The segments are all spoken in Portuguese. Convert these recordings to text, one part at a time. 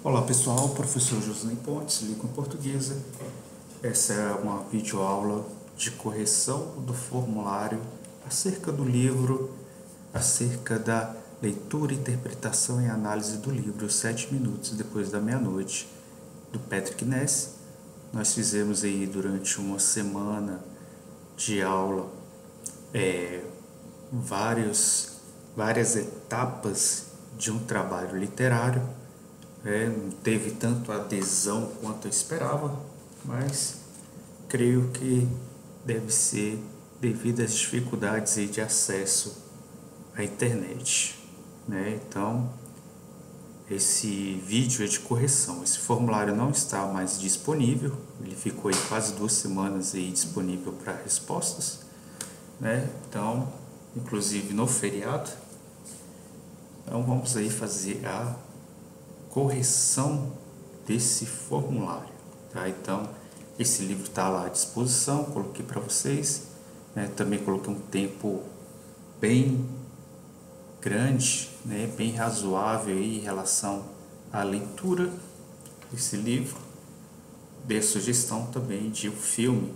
Olá pessoal, professor Josinei Pontes, língua portuguesa. Essa é uma videoaula de correção do formulário acerca do livro, acerca da leitura, interpretação e análise do livro 7 minutos depois da meia-noite, do Patrick Ness. Nós fizemos aí durante uma semana de aula várias etapas de um trabalho literário. Não teve tanto adesão quanto eu esperava, mas creio que deve ser devido às dificuldades aí de acesso à internet. Então, esse vídeo é de correção. Esse formulário não está mais disponível, ele ficou aí quase 2 semanas aí disponível para respostas, Então, inclusive no feriado. Então, vamos aí fazer a correção desse formulário, Então, esse livro está lá à disposição, coloquei para vocês, Também coloquei um tempo bem grande, bem razoável aí em relação à leitura desse livro. Dei sugestão também de um filme,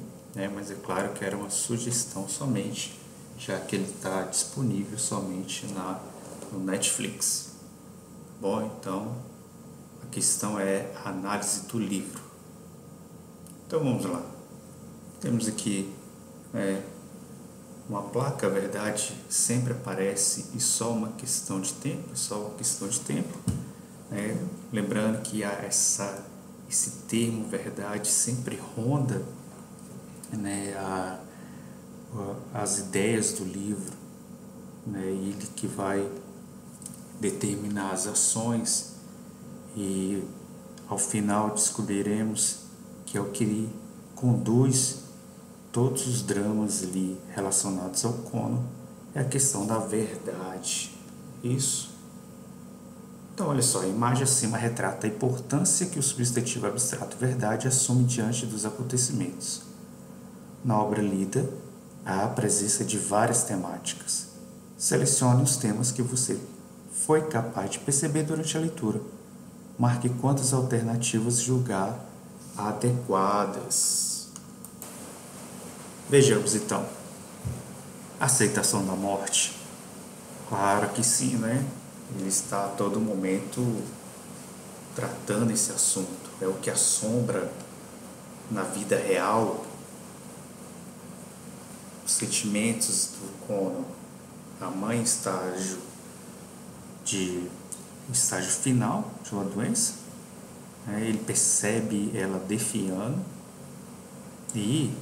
Mas é claro que era uma sugestão somente, já que ele está disponível somente no Netflix. Bom, então a questão é a análise do livro. Então vamos lá. Temos aqui uma placa, a verdade sempre aparece e só uma questão de tempo, Lembrando que esse termo verdade sempre ronda as ideias do livro, Ele que vai determinar as ações e ao final descobriremos que é o que conduz todos os dramas ali relacionados ao Conan, é a questão da verdade. Isso. Então, olha só, a imagem acima retrata a importância que o substantivo abstrato verdade assume diante dos acontecimentos. Na obra lida, há a presença de várias temáticas. Selecione os temas que você foi capaz de perceber durante a leitura. Marque quantas alternativas julgar adequadas. Vejamos então. Aceitação da morte? Claro que sim, Ele está a todo momento tratando esse assunto. É o que assombra na vida real os sentimentos do Conan. A mãe estágio final de uma doença, Ele percebe ela definhando e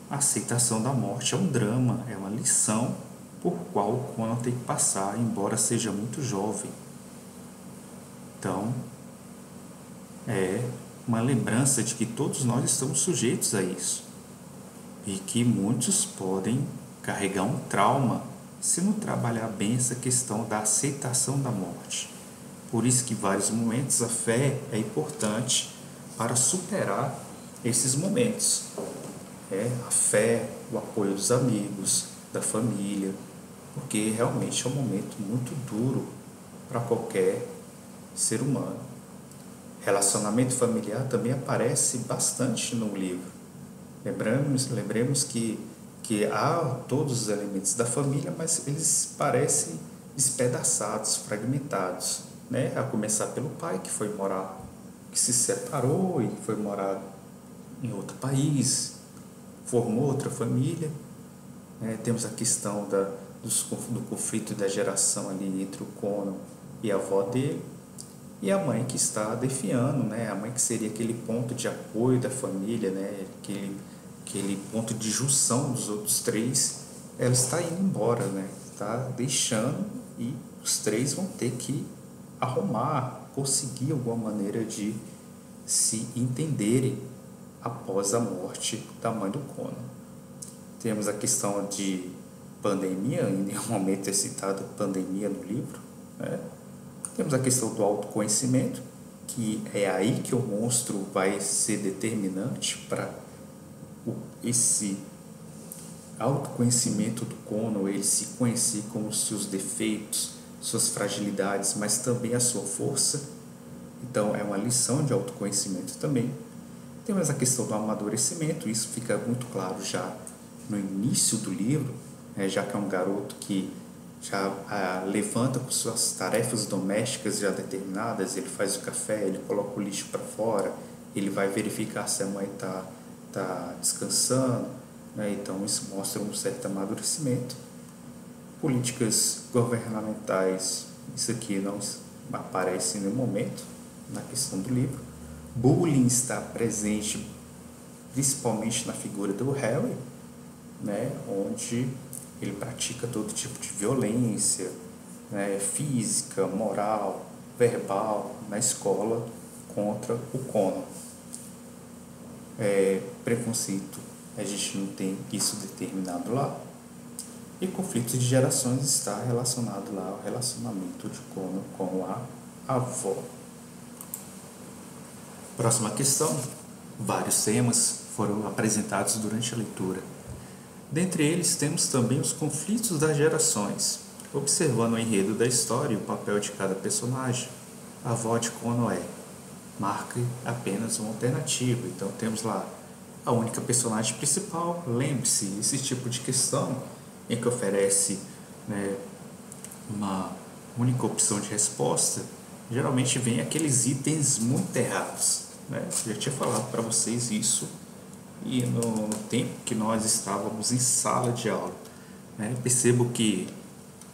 a aceitação da morte é um drama, é uma lição por qual o Conan tem que passar, embora seja muito jovem. Então, é uma lembrança de que todos nós estamos sujeitos a isso e que muitos podem carregar um trauma se não trabalhar bem essa questão da aceitação da morte. Por isso que em vários momentos a fé é importante para superar esses momentos. A fé, o apoio dos amigos, da família, porque realmente é um momento muito duro para qualquer ser humano. Relacionamento familiar também aparece bastante no livro. Lembremos que há todos os elementos da família, mas eles parecem despedaçados, fragmentados, A começar pelo pai que se separou e foi morar em outro país, formou outra família. Temos a questão do conflito da geração ali entre o Conan e a avó dele, e a mãe que está definhando, A mãe que seria aquele ponto de apoio da família, Aquele ponto de junção dos outros três, ela está indo embora, Está deixando, e os três vão ter que arrumar, conseguir alguma maneira de se entenderem após a morte da mãe do Conan. Temos a questão de pandemia, em nenhum momento é citada pandemia no livro, Temos a questão do autoconhecimento, que é aí que o monstro vai ser determinante para esse autoconhecimento do Conan, ele se conhecer com os seus defeitos, suas fragilidades, mas também a sua força. Então, é uma lição de autoconhecimento também. Temos a questão do amadurecimento, isso fica muito claro já no início do livro, né, já que é um garoto que já levanta com suas tarefas domésticas já determinadas, ele faz o café, ele coloca o lixo para fora, ele vai verificar se a mãe tá descansando, né, então isso mostra um certo amadurecimento. Políticas governamentais, isso aqui não aparece em nenhum momento na questão do livro. Bullying está presente principalmente na figura do Harry, né, onde ele pratica todo tipo de violência, né, física, moral, verbal, na escola contra o Conan. Preconceito, a gente não tem isso determinado lá. E conflito de gerações está relacionado lá ao relacionamento de Conan com a avó. Próxima questão. Vários temas foram apresentados durante a leitura. Dentre eles, temos também os conflitos das gerações, observando o enredo da história e o papel de cada personagem. A avó de Conan marque apenas uma alternativa. Então, temos lá a única personagem principal. Lembre-se, esse tipo de questão em que oferece, né, uma única opção de resposta, geralmente vem aqueles itens muito errados, né? Eu já tinha falado para vocês isso e no tempo que nós estávamos em sala de aula, né? Percebo que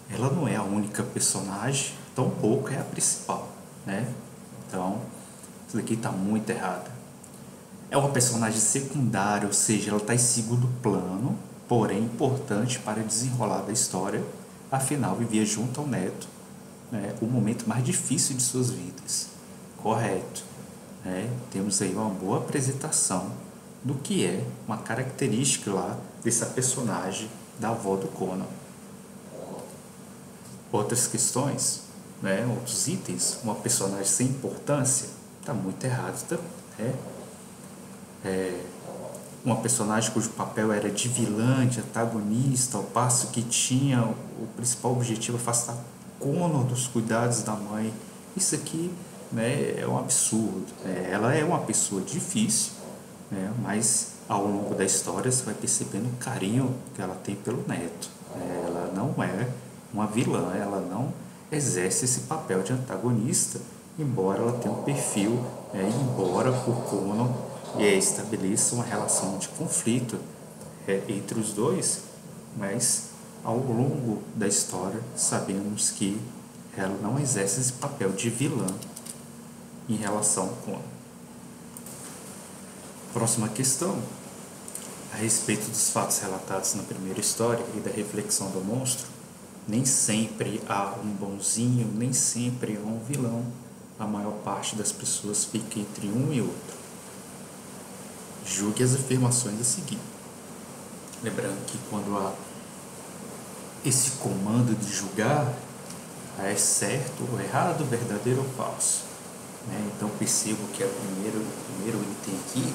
ela não é a única personagem, tampouco é a principal, né? Então, isso daqui está muito errado. É uma personagem secundária, ou seja, ela está em segundo plano, porém importante para o desenrolar da história, afinal vivia junto ao neto, né, o momento mais difícil de suas vidas. Correto. Né? Temos aí uma boa apresentação do que é uma característica lá dessa personagem da avó do Conan. Outras questões, né, outros itens, uma personagem sem importância, está muito errado também. Uma personagem cujo papel era de vilã, de antagonista, ao passo que tinha o principal objetivo afastar Conan dos cuidados da mãe. Isso aqui, né, é um absurdo. Ela é uma pessoa difícil, né, mas ao longo da história você vai percebendo o carinho que ela tem pelo neto. Ela não é uma vilã, ela não exerce esse papel de antagonista, embora ela tenha um perfil, embora o Conan estabeleça uma relação de conflito entre os dois, mas ao longo da história sabemos que ela não exerce esse papel de vilã em relação ao Conan. Próxima questão, a respeito dos fatos relatados na primeira história e da reflexão do monstro. Nem sempre há um bonzinho, nem sempre há um vilão. A maior parte das pessoas fica entre um e outro. Julgue as afirmações a seguir. Lembrando que quando há esse comando de julgar, é certo ou errado, verdadeiro ou falso. Então percebo que o primeiro item aqui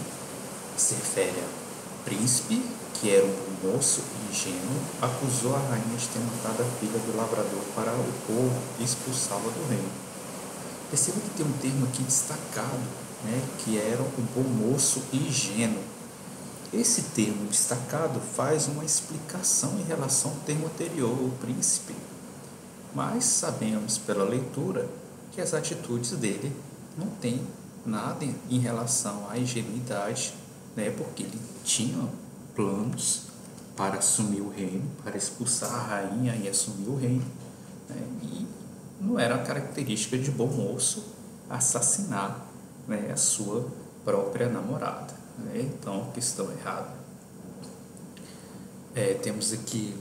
se refere ao príncipe, que era um moço ingênuo, acusou a rainha de ter matado a filha do lavrador para o povo e expulsá-la do reino. Perceba que tem um termo aqui destacado, que era um bom moço ingênuo. Esse termo destacado faz uma explicação em relação ao termo anterior, o príncipe. Mas sabemos pela leitura que as atitudes dele não têm nada em relação à ingenuidade, porque ele tinha planos para assumir o reino, para expulsar a rainha e assumir o reino, e não era a característica de bom moço assassinar a sua própria namorada. Então, questão errada. Temos aqui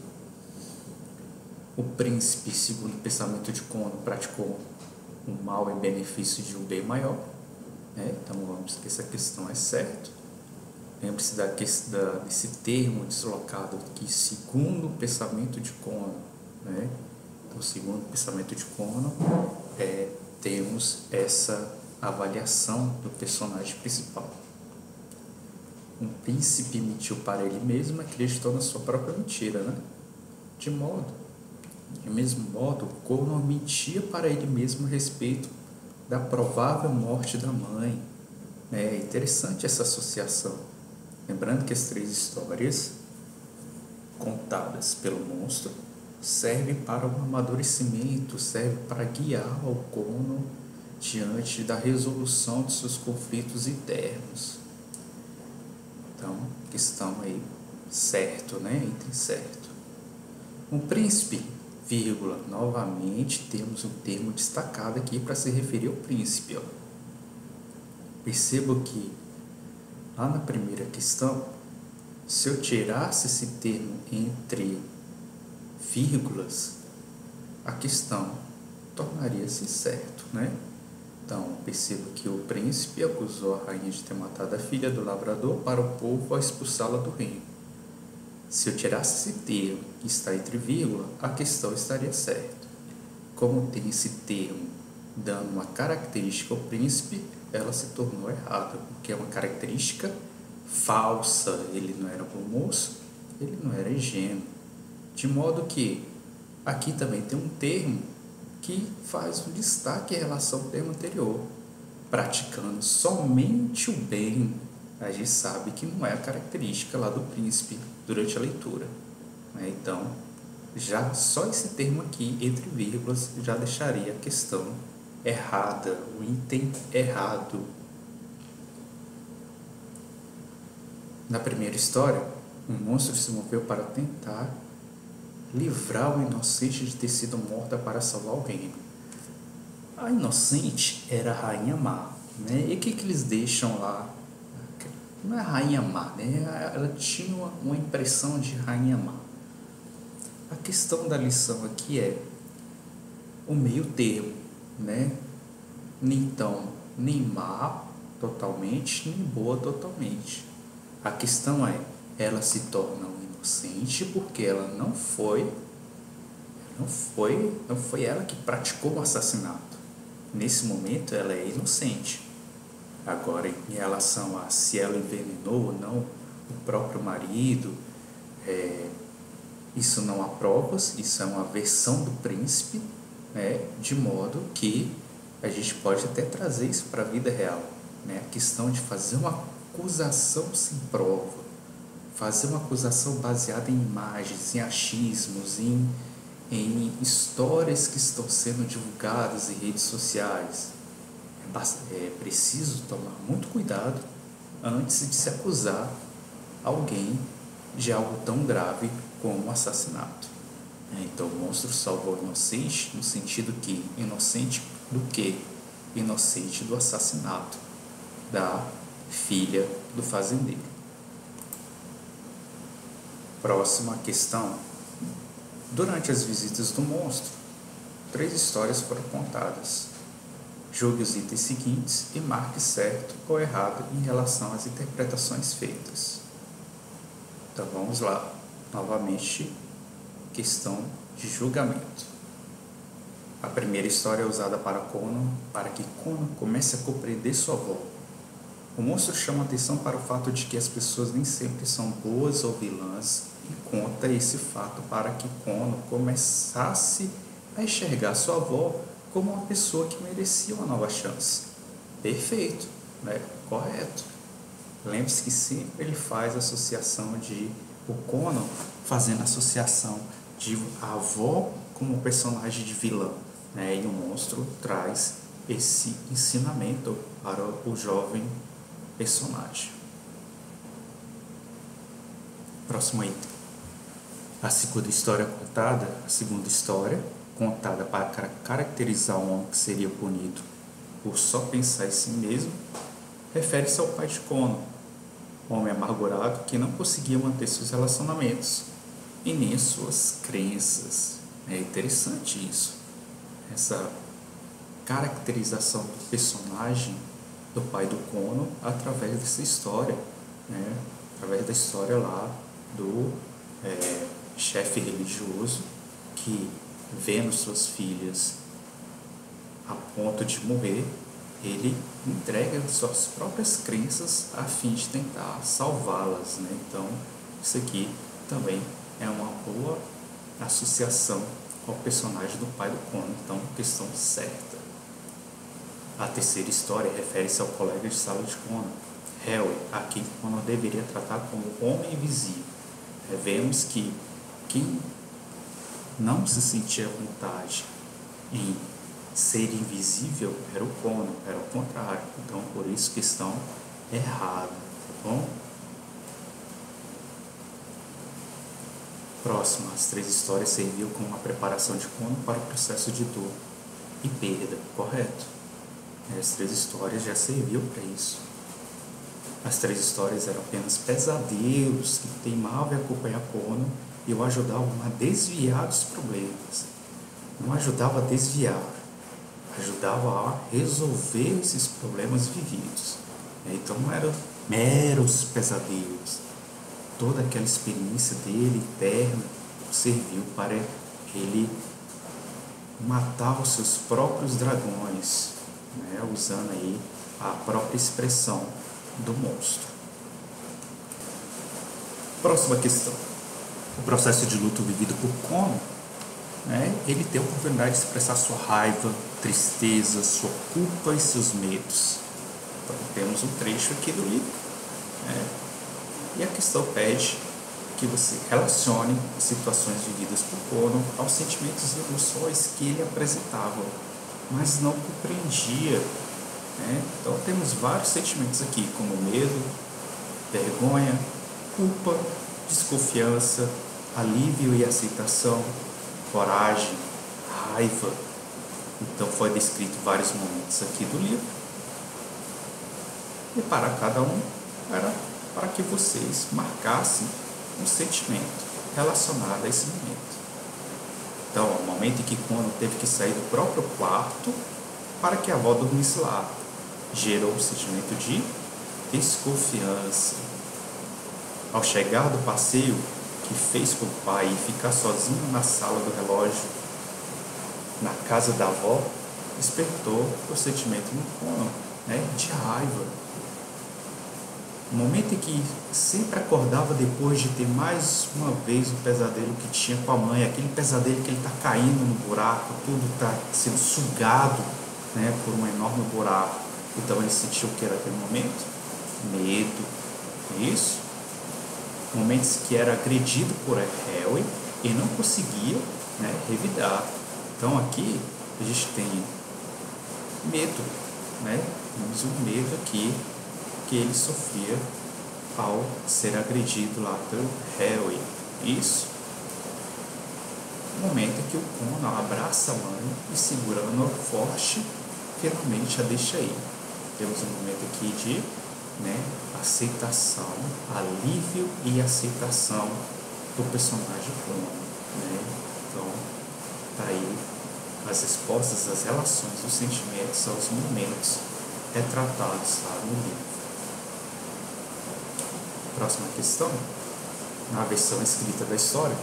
o príncipe, segundo o pensamento de Conan, praticou um mal em benefício de um bem maior. Então, vamos que essa questão é certa. Lembre-se desse termo deslocado aqui, segundo o pensamento de Conan. Então, segundo o pensamento de Conan, temos essa avaliação do personagem principal. Um príncipe mentiu para ele mesmo, acreditou na sua própria mentira, de mesmo modo, Conan mentia para ele mesmo a respeito da provável morte da mãe. É interessante essa associação. Lembrando que as 3 histórias contadas pelo monstro servem para o amadurecimento, servem para guiar o Conan diante da resolução de seus conflitos internos. Então, questão aí, certo, né? Item certo. Um príncipe, vírgula, novamente temos um termo destacado aqui para se referir ao príncipe. Ó. Perceba que lá na primeira questão, se eu tirasse esse termo entre vírgulas, a questão tornaria-se certo, né? Então, perceba que o príncipe acusou a rainha de ter matado a filha do lavrador para o povo ao expulsá-la do reino. Se eu tirasse esse termo que está entre vírgula, a questão estaria certa. Como tem esse termo dando uma característica ao príncipe, ela se tornou errada, porque é uma característica falsa. Ele não era bom moço, ele não era ingênuo. De modo que aqui também tem um termo que faz um destaque em relação ao termo anterior. Praticando somente o bem, a gente sabe que não é a característica lá do príncipe durante a leitura. Então, já só esse termo aqui, entre vírgulas, já deixaria a questão errada, o item errado. Na primeira história, um monstro se moveu para tentar livrar o inocente de ter sido morta para salvar o reino. A inocente era a rainha má, né? E o que eles deixam lá? Não é a rainha má, né? Ela tinha uma impressão de rainha má. A questão da lição aqui é o meio termo, né? Nem tão, nem má totalmente, nem boa totalmente. A questão é, ela se torna um inocente porque ela não foi ela que praticou o assassinato. Nesse momento ela é inocente. Agora, em relação a se ela envenenou ou não o próprio marido, isso não há provas, isso é uma versão do príncipe, né? De modo que a gente pode até trazer isso para a vida real, né? A questão de fazer uma acusação sem prova, fazer uma acusação baseada em imagens, em achismos, em histórias que estão sendo divulgadas em redes sociais. É preciso tomar muito cuidado antes de se acusar alguém de algo tão grave como o assassinato. Então, o monstro salvou o inocente no sentido que inocente do quê? Inocente do assassinato da filha do fazendeiro. Próxima questão. Durante as visitas do monstro, 3 histórias foram contadas. Julgue os itens seguintes e marque certo ou errado em relação às interpretações feitas. Então vamos lá. Novamente, questão de julgamento. A primeira história é usada para Conan, para que Conan comece a compreender sua avó. O monstro chama atenção para o fato de que as pessoas nem sempre são boas ou vilãs e conta esse fato para que Conan começasse a enxergar sua avó como uma pessoa que merecia uma nova chance. Perfeito, né? Correto. Lembre-se que sempre ele faz a associação de o Conan fazendo a associação de a avó como personagem de vilã, né? E o monstro traz esse ensinamento para o jovem personagem. Próximo item. A segunda história contada para caracterizar um homem que seria punido por só pensar em si mesmo, refere-se ao pai de Conan, homem amargurado que não conseguia manter seus relacionamentos e nem suas crenças. É interessante isso, essa caracterização do personagem do pai do Conan através dessa história, né? Através da história lá do chefe religioso que, vendo suas filhas a ponto de morrer, ele entrega suas próprias crenças a fim de tentar salvá-las, né? Então, isso aqui também é uma boa associação ao personagem do pai do Conan. Então, questão certa. A terceira história refere-se ao colega de sala de Conan, Harry, a quem Conan deveria tratar como homem invisível. Vemos que quem não se sentia à vontade em ser invisível era o Conan, era o contrário. Então, por isso que estão errados, tá bom? Próximo, as três histórias serviam como uma preparação de Conan para o processo de dor e perda, correto? As três histórias já serviam para isso. As três histórias eram apenas pesadelos que teimavam em acompanhar Conan e o ajudavam a desviar dos problemas. Não ajudava a desviar, ajudava a resolver esses problemas vividos. Então não eram meros pesadelos. Toda aquela experiência dele interna serviu para ele matar os seus próprios dragões, usando aí a própria expressão do monstro. Próxima questão. O processo de luto vivido por Conan, ele tem a oportunidade de expressar sua raiva, tristeza, sua culpa e seus medos. Então temos um trecho aqui do livro, e a questão pede que você relacione as situações vividas por Conan aos sentimentos e emoções que ele apresentava, mas não compreendia. Então temos vários sentimentos aqui, como medo, vergonha, culpa, desconfiança, alívio e aceitação, coragem, raiva. Então foi descrito vários momentos aqui do livro, e para cada um era para que vocês marcassem um sentimento relacionado a esse momento. Então, o momento em que Conan teve que sair do próprio quarto para que a avó dormisse lá, gerou um sentimento de desconfiança. Ao chegar do passeio que fez com o pai e ficar sozinho na sala do relógio, na casa da avó, despertou o sentimento no Conan, de raiva. No momento em que sempre acordava depois de ter mais uma vez o pesadelo que tinha com a mãe, aquele pesadelo que ele está caindo no buraco, tudo está sendo sugado por um enorme buraco. Então ele sentiu o que era aquele momento? Medo. Isso. Momentos que era agredido por Harry e não conseguia revidar. Então aqui a gente tem medo, temos um medo aqui que ele sofria ao ser agredido lá pelo Harry. Isso. O momento em que o Conan abraça a mãe e segurando-a forte, finalmente a deixa ir. Temos um momento aqui de aceitação, alívio e aceitação do personagem Conan. Então, tá aí as respostas, as relações, os sentimentos aos momentos retratados lá no livro. Próxima questão. Na versão escrita da história,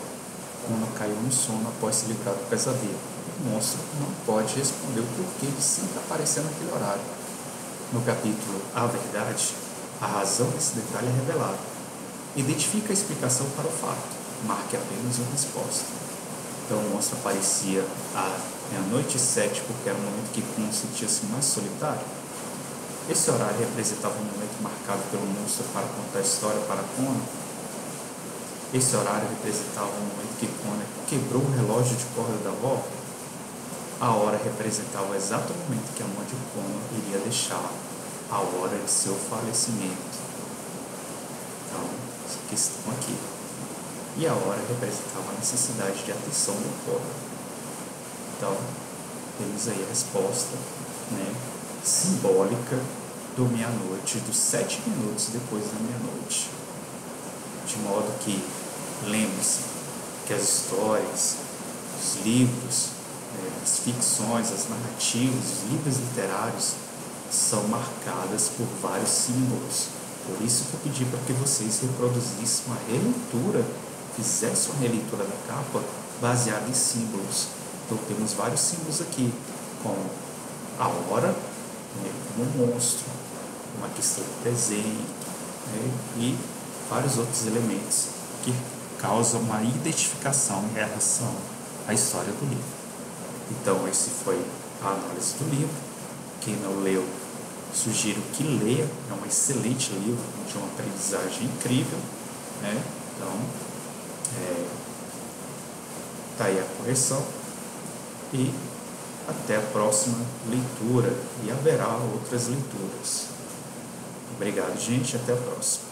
Conan caiu no sono após se livrar do pesadelo. O monstro não pode responder o porquê de sempre aparecer naquele horário. No capítulo A Verdade, a razão desse detalhe é revelada. Identifica a explicação para o fato, marque apenas uma resposta. Então o monstro aparecia à meia-noite e 7 porque era o momento que Conan sentia-se mais solitário. Esse horário representava um momento marcado pelo monstro para contar a história para Conan. Esse horário representava um momento que Conan quebrou o relógio de corda da avó. A hora representava o exato momento que a mãe de Conan iria deixar, a hora de seu falecimento. Então, essa questão aqui. E a hora representava a necessidade de atenção do Conan. Então, temos aí a resposta, simbólica do meia-noite, dos 7 minutos depois da meia-noite. De modo que, lembre-se que as histórias, os livros, as ficções, as narrativas, os livros literários são marcadas por vários símbolos. Por isso que eu pedi para que vocês reproduzissem uma releitura, fizessem uma releitura da capa baseada em símbolos. Então temos vários símbolos aqui, como a hora, como um monstro, uma questão de desenho, e vários outros elementos que causam uma identificação em relação à história do livro. Então, esse foi a análise do livro, Quem não leu, sugiro que leia. É um excelente livro, de uma aprendizagem incrível, né? Então, tá aí a correção. E até a próxima leitura. E haverá outras leituras. Obrigado, gente. Até a próxima.